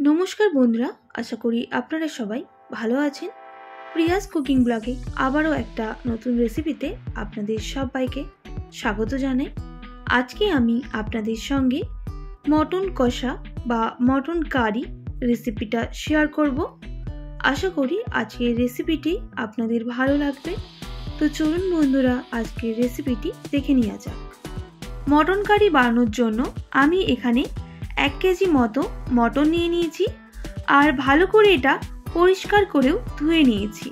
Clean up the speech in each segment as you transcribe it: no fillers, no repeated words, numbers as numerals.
নমস্কার বন্ধুরা, আশা করি আপনারা সবাই ভালো আছেন। প্রিয়াস কুকিং ব্লগে আবারও একটা নতুন রেসিপিতে আপনাদের সবাইকে স্বাগত জানাই। আজকে আমি আপনাদের সঙ্গে মটন কষা বা মটন কারি রেসিপিটা শেয়ার করব। আশা করি আজকের রেসিপিটি আপনাদের ভালো লাগবে। তো চলুন বন্ধুরা, আজকের রেসিপিটি দেখে নেওয়া যাক। মটন কারি বানানোর জন্য আমি এখানে 1 কেজি মতো মটন নিয়ে নিয়েছি, আর ভালো করে এটা পরিষ্কার করেও ধুয়ে নিয়েছি।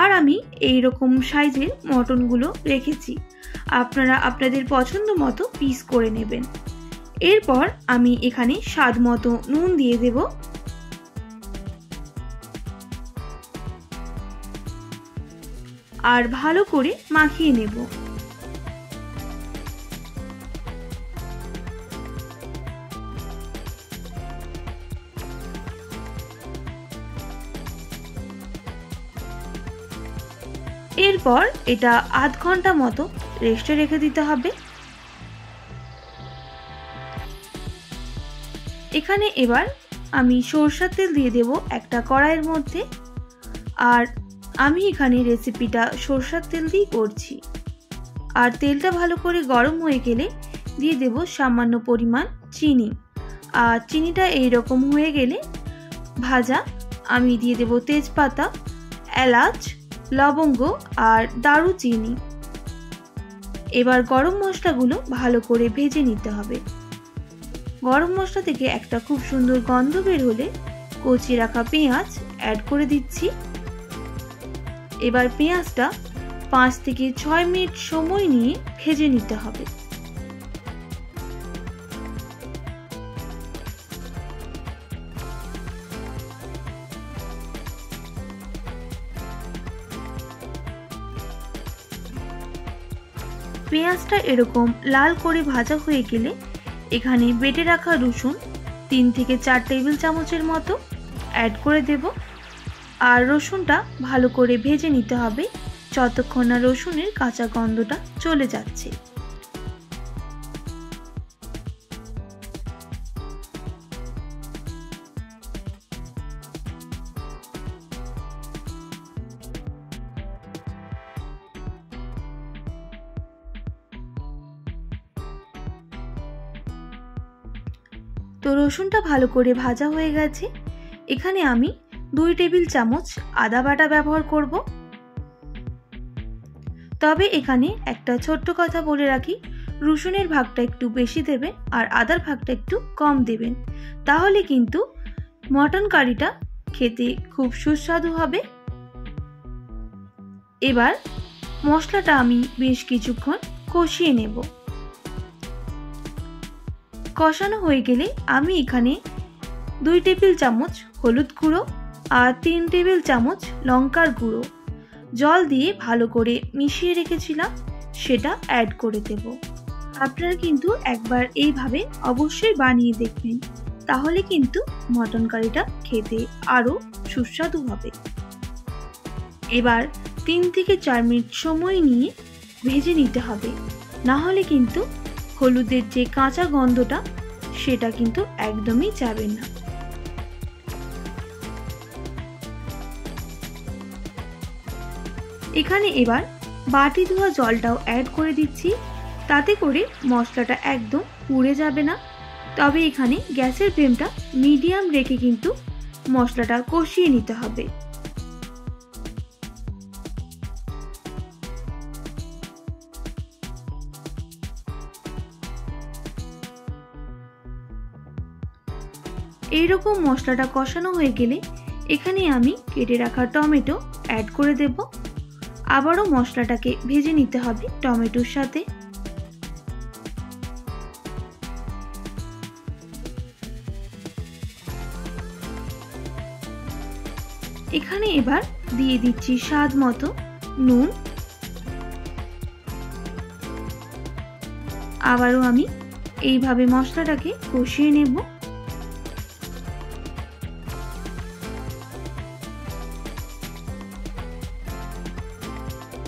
আর আমি এই রকম সাইজের মটনগুলো রেখেছি, আপনারা আপনাদের পছন্দ মতো পিস করে নেবেন। এরপর আমি এখানে স্বাদ মতো নুন দিয়ে দেব, আর ভালো করে মাখিয়ে নেব। এরপর এটা আধ ঘন্টা মতো রেস্টে রেখে দিতে হবে। এখানে এবার আমি সরষের তেল দিয়ে দেব একটা কড়াইয়ের মধ্যে, আর আমি এখানে রেসিপিটা সরষের তেল দিয়ে করছি। আর তেলটা ভালো করে গরম হয়ে গেলে দিয়ে দেব সামান্য পরিমাণ চিনি, আর চিনিটা এইরকম হয়ে গেলে ভাজা আমি দিয়ে দেব তেজপাতা, এলাচ, লবঙ্গ আর দারুচিনি। এবার গরম মশলাগুলো ভালো করে ভেজে নিতে হবে। গরম মশলা থেকে একটা খুব সুন্দর গন্ধ বের হলে কচি রাখা পেঁয়াজ অ্যাড করে দিচ্ছি। এবার পেঁয়াজটা 5 থেকে 6 মিনিট সময় নিয়ে ভেজে নিতে হবে। পেঁয়াজটা এরকম লাল করে ভাজা হয়ে গেলে এখানে বেটে রাখা রসুন 3 থেকে 4 টেবিল চামচের মতো অ্যাড করে দেব। আর রসুনটা ভালো করে ভেজে নিতে হবে যতক্ষণ না রসুনের কাঁচা গন্ধটা চলে যাচ্ছে। তো রসুনটা ভালো করে ভাজা হয়ে গেছে। এখানে আমি 2 টেবিল চামচ আদা বাটা ব্যবহার করব। তবে এখানে একটা ছোট্ট কথা বলে রাখি, রসুনের ভাগটা একটু বেশি দেবেন আর আদার ভাগটা একটু কম দেবেন, তাহলে কিন্তু মটন কারিটা খেতে খুব সুস্বাদু হবে। এবার মশলাটা আমি বেশ কিছুক্ষণ কষিয়ে নেব। কষানো হয়ে গেলে আমি এখানে 2 টেবিল চামচ হলুদ গুঁড়ো আর 3 টেবিল চামচ লঙ্কার গুঁড়ো জল দিয়ে ভালো করে মিশিয়ে রেখেছিলাম সেটা অ্যাড করে দেব। আপনারা কিন্তু একবার এইভাবে অবশ্যই বানিয়ে দেখবেন, তাহলে কিন্তু মটন কারিটা খেতে আরও সুস্বাদু হবে। এবার 3 থেকে 4 মিনিট সময় নিয়ে ভেজে নিতে হবে, না হলে কিন্তু হলুদের যে কাঁচা গন্ধটা সেটা কিন্তু একদমই যাবে না। এখানে এবার বাটি ধোয়া জলটাও অ্যাড করে দিচ্ছি, তাতে করে মশলাটা একদম পুড়ে যাবে না। তবে এখানে গ্যাসের ফ্লেমটা মিডিয়াম রেখে কিন্তু মশলাটা কষিয়ে নিতে হবে। এইরকম মশলাটা কষানো হয়ে গেলে এখানে আমি কেটে রাখা টমেটো অ্যাড করে দেব। আবারও মশলাটাকে ভেজে নিতে হবে টমেটোর সাথে। এখানে এবার দিয়ে দিচ্ছি স্বাদ মতো নুন। আবারও আমি এইভাবে মশলাটাকে কষিয়ে নেব।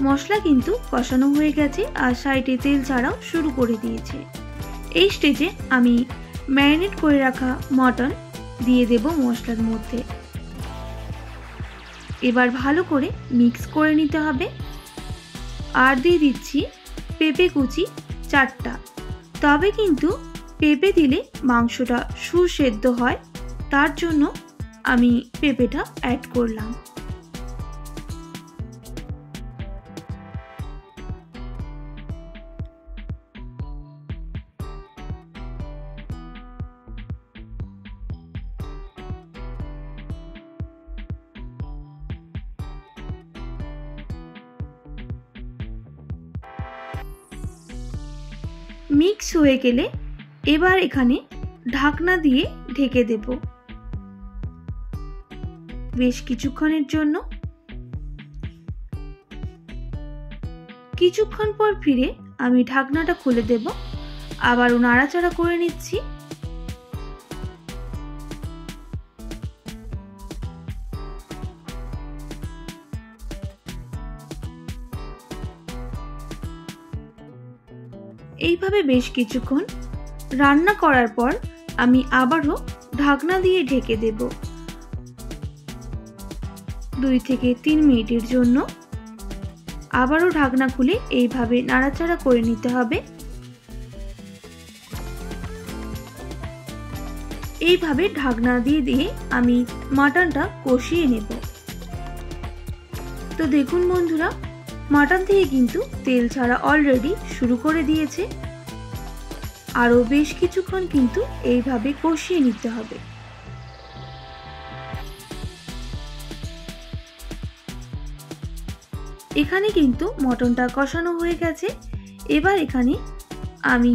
মশলা কিন্তু কষানো হয়ে গেছে আর সাইডে তেল ছাড়াও শুরু করে দিয়েছে। এই স্টেজে আমি ম্যারিনেট করে রাখা মটন দিয়ে দেব মশলার মধ্যে। এবার ভালো করে মিক্স করে নিতে হবে। আর দিয়ে দিচ্ছি পেঁপে কুচি 4টা। তবে কিন্তু পেঁপে দিলে মাংসটা সুসেদ্ধ হয়, তার জন্য আমি পেঁপেটা অ্যাড করলাম। মিক্স হয়ে গেলে এবার এখানে ঢাকনা দিয়ে ঢেকে দেব বেশ কিছুক্ষণের জন্য। কিছুক্ষণ পর ফিরে আমি ঢাকনাটা খুলে দেব, আবারও নাড়াচাড়া করে নিচ্ছি। এইভাবে বেশ কিছুক্ষণ রান্না করার পর আমি আবারও ঢাকনা দিয়ে ঢেকে দেব 2 থেকে 3 মিনিটের জন্য। আবারও ঢাকনা খুলে এইভাবে নাড়াচাড়া করে নিতে হবে। এইভাবে ঢাকনা দিয়ে দিয়ে আমি মাটনটা কষিয়ে নেব। তো দেখুন বন্ধুরা, মাটন থেকে কিন্তু তেল ছাড়া অলরেডি শুরু করে দিয়েছে। আরও বেশ কিছুক্ষণ কিন্তু এইভাবে কষিয়ে নিতে হবে। এখানে কিন্তু মটনটা কষানো হয়ে গেছে। এবার এখানে আমি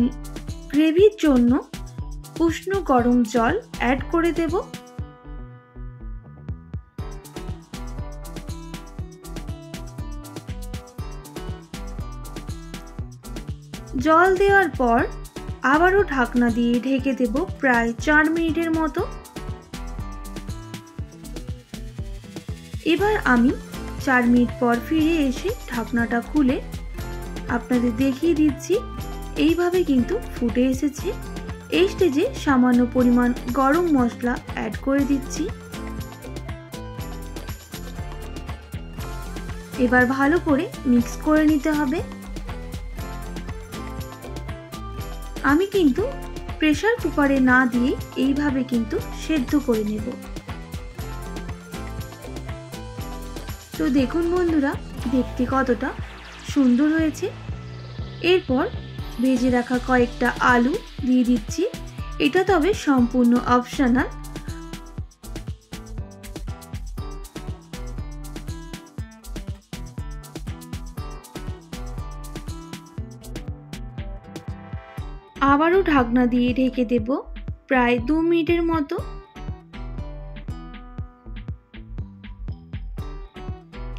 গ্রেভির জন্য উষ্ণ গরম জল অ্যাড করে দেব। জল দেওয়ার পর আবারও ঢাকনা দিয়ে ঢেকে দেব প্রায় 4 মিনিটের মতো। এবার আমি 4 মিনিট পর ফিরে এসে ঢাকনাটা খুলে আপনাদের দেখিয়ে দিচ্ছি। এইভাবে কিন্তু ফুটে এসেছে। এই স্টেজে সামান্য পরিমাণ গরম মশলা অ্যাড করে দিচ্ছি। এবার ভালো করে মিক্স করে নিতে হবে। আমি কিন্তু প্রেসার কুকারে না দিয়ে এইভাবে কিন্তু সেদ্ধ করে নেব। তো দেখুন বন্ধুরা, দেখতে কতটা সুন্দর হয়েছে। এরপর ভেজে রাখা কয়েকটা আলু দিয়ে দিচ্ছি। এটা তবে সম্পূর্ণ অপশনাল। আবারও ঢাকনা দিয়ে ঢেকে দেব প্রায় 2 মিনিটের মতো।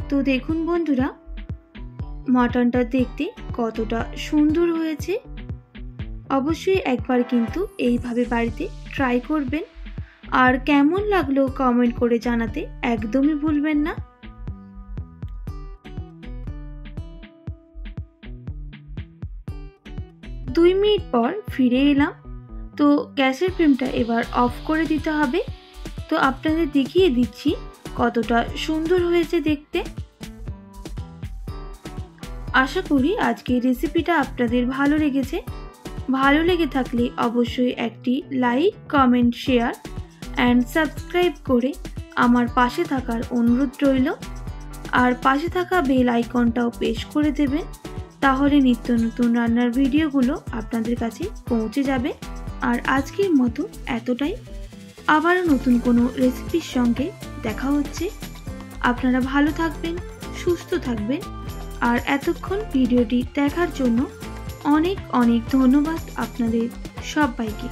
তো দেখুন বন্ধুরা, মাটনটা দেখতে কতটা সুন্দর হয়েছে। অবশ্যই একবার কিন্তু এইভাবে বাড়িতে ট্রাই করবেন। আর কেমন লাগলো কমেন্ট করে জানাতে একদমই ভুলবেন না। দুই মিনিট পর ফিরে এলাম। তো গ্যাসের ফ্লেমটা এবার অফ করে দিতে হবে। তো আপনাদের দেখিয়ে দিচ্ছি কতটা সুন্দর হয়েছে দেখতে। আশা করি আজকের রেসিপিটা আপনাদের ভালো লেগেছে। ভালো লেগে থাকলে অবশ্যই একটি like, comment, share and subscribe করে আমার পাশে থাকার অনুরোধ রইল। আর পাশে থাকা বেল আইকনটাও প্রেস করে দেবেন, তাহলে নিত্য নতুন রান্নার ভিডিওগুলো আপনাদের কাছে পৌঁছে যাবে। আর আজকের মতো এতটাই। আবারও নতুন কোনো রেসিপির সঙ্গে দেখা হচ্ছে। আপনারা ভালো থাকবেন, সুস্থ থাকবেন। আর এতক্ষণ ভিডিওটি দেখার জন্য অনেক অনেক ধন্যবাদ আপনাদের সবাইকে।